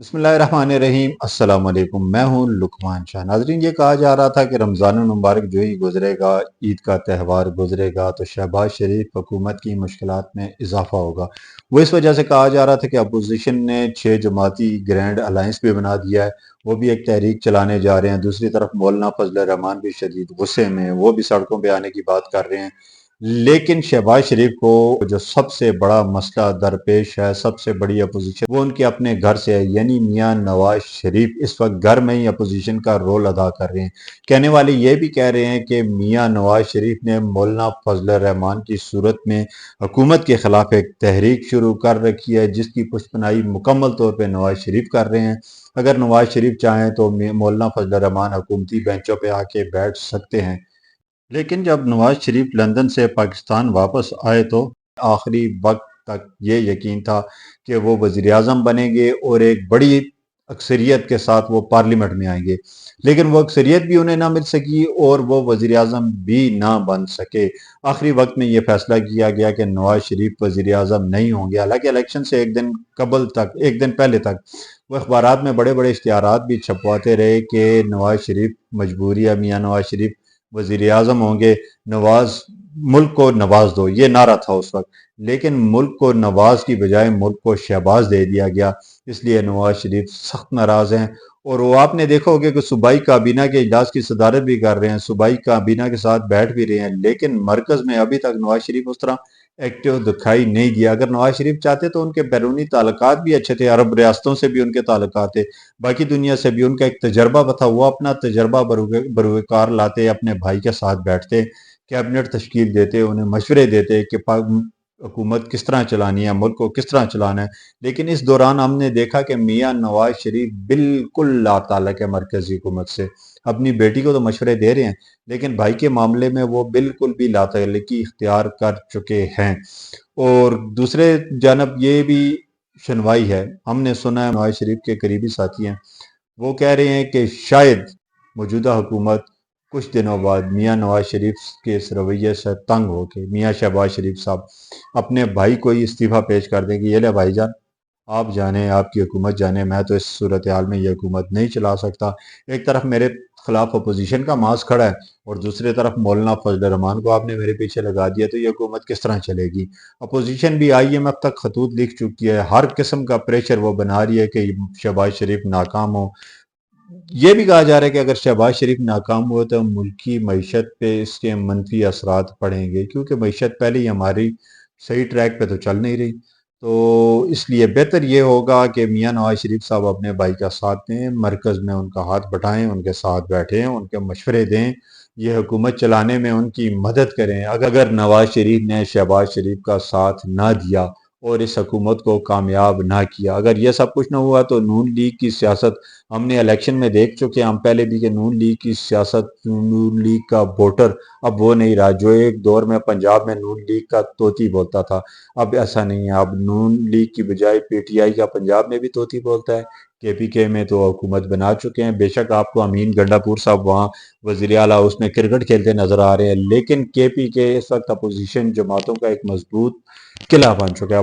बिस्मिल्लाहिर्रहमानिर्रहीम। अस्सलाम वालेकुम। मैं हूं लुकमान शाह। नाजरीन, ये कहा जा रहा था कि रमज़ान मुबारक जो ही गुजरेगा, ईद का त्यौहार गुजरेगा तो शहबाज शरीफ हुकूमत की मुश्किलात में इजाफा होगा। वो इस वजह से कहा जा रहा था कि अपोजिशन ने 6 जमाती ग्रैंड अलायंस भी बना दिया है। वो भी एक तहरीक चलाने जा रहे हैं। दूसरी तरफ मौलाना फजल रहमान भी शदीद गुस्से में हैं। वो भी सड़कों पर आने की बात कर रहे हैं। लेकिन शहबाज शरीफ को जो सबसे बड़ा मसला दरपेश है, सबसे बड़ी अपोजिशन, वो उनके अपने घर से है। यानी मियां नवाज शरीफ इस वक्त घर में ही अपोजिशन का रोल अदा कर रहे हैं। कहने वाले ये भी कह रहे हैं कि मियां नवाज शरीफ ने मौलाना फजल रहमान की सूरत में हुकूमत के खिलाफ एक तहरीक शुरू कर रखी है, जिसकी पुष्पनाई मुकम्मल तौर पर नवाज शरीफ कर रहे हैं। अगर नवाज शरीफ चाहें तो मौलाना फजल रहमान हुकूमती बेंचों पर आके बैठ सकते हैं। लेकिन जब नवाज शरीफ लंदन से पाकिस्तान वापस आए तो आखिरी वक्त तक ये यकीन था कि वो वजीर आजम बनेंगे और एक बड़ी अक्सरियत के साथ वो पार्लियामेंट में आएंगे। लेकिन वो अक्सरियत भी उन्हें ना मिल सकी और वो वजीर आजम भी ना बन सके। आखिरी वक्त में ये फैसला किया गया कि नवाज शरीफ वजीर आजम नहीं होंगे। हालांकि इलेक्शन से एक दिन पहले तक वो अखबारात में बड़े बड़े इश्तिहारात भी छपवाते रहे कि नवाज शरीफ मजबूरी है, मियाँ नवाज शरीफ वजीर आजम होंगे। नवाज मुल्क को नवाज दो, ये नारा था उस वक्त। लेकिन मुल्क को नवाज की बजाय मुल्क को शहबाज दे दिया गया। इसलिए नवाज शरीफ सख्त नाराज हैं। और वो आपने देखा होगा कि सूबाई काबीना के इजलास की सदारत भी कर रहे हैं, सूबाई काबीना के साथ बैठ भी रहे हैं। लेकिन मरकज में अभी तक नवाज शरीफ उस तरह एक्टिव दिखाई नहीं दिया। अगर नवाज शरीफ चाहते तो उनके बैरूनी ताल्लुकात भी अच्छे थे, अरब रियासतों से भी उनके ताल्लुकात थे, बाकी दुनिया से भी उनका एक तजर्बा था। वो अपना तजर्बा बरूकार लाते, अपने भाई के साथ बैठते, कैबिनेट तश्कील देते, उन्हें मशवरे देते कि हुकूमत किस तरह चलानी है, मुल्क को किस तरह चलाना है। लेकिन इस दौरान हमने देखा कि मियाँ नवाज शरीफ बिल्कुल लाताल्लुक़ है मरकजी हुकूमत से। अपनी बेटी को तो मशवरे दे रहे हैं, लेकिन भाई के मामले में वो बिल्कुल भी लाताल्लुक़ी इख्तियार कर चुके हैं। और दूसरे जानब ये भी सुनवाई है, हमने सुना है नवाज शरीफ के करीबी साथी हैं, वो कह रहे हैं कि शायद मौजूदा हुकूमत कुछ दिनों बाद मियाँ नवाज शरीफ के इस रवैये से तंग होकर मियाँ शहबाज शरीफ साहब अपने भाई को ही इस्तीफ़ा पेश कर देंगे। ये ले भाईजान, आप जाने, आपकी हुकूमत जाने, मैं तो इस सूरत हाल में ये हुकूमत नहीं चला सकता। एक तरफ मेरे खिलाफ अपोजिशन का मास खड़ा है और दूसरी तरफ मौलाना फजल रहमान को आपने मेरे पीछे लगा दिया, तो ये हुकूमत किस तरह चलेगी। अपोजिशन भी IMF तक खतूत लिख चुकी है, हर किस्म का प्रेशर वो बना रही है कि शहबाज शरीफ नाकाम हो। ये भी कहा जा रहा है कि अगर शहबाज शरीफ नाकाम हुए तो मुल्की मईशत पे इसके मनफी असरात पड़ेंगे, क्योंकि मईशत पहले ही हमारी सही ट्रैक पे तो चल नहीं रही। तो इसलिए बेहतर ये होगा कि मियाँ नवाज शरीफ साहब अपने भाई का साथ दें, मरकज़ में उनका हाथ बटाएं, उनके साथ बैठें, उनके मशवरे दें, ये हुकूमत चलाने में उनकी मदद करें। अगर नवाज शरीफ ने शहबाज शरीफ का साथ ना दिया और इस हुकूमत को कामयाब ना किया, अगर ये सब कुछ ना हुआ, तो नून लीग की सियासत हमने इलेक्शन में देख चुके हैं, हम पहले भी, कि नून लीग की सियासत, नून लीग का वोटर अब वो नहीं रहा जो एक दौर में पंजाब में नून लीग का तोती बोलता था। अब ऐसा नहीं है, अब नून लीग की बजाय PTI का पंजाब में भी तोती बोलता है। KPK में तो हुकूमत बना चुके हैं। बेशक आपको अमीन गंडापुर साहब वहाँ वजीर आला उसमें क्रिकेट खेलते नजर आ रहे हैं, लेकिन KPK इस वक्त अपोजिशन जमातों का एक मजबूत किला बन चुका है।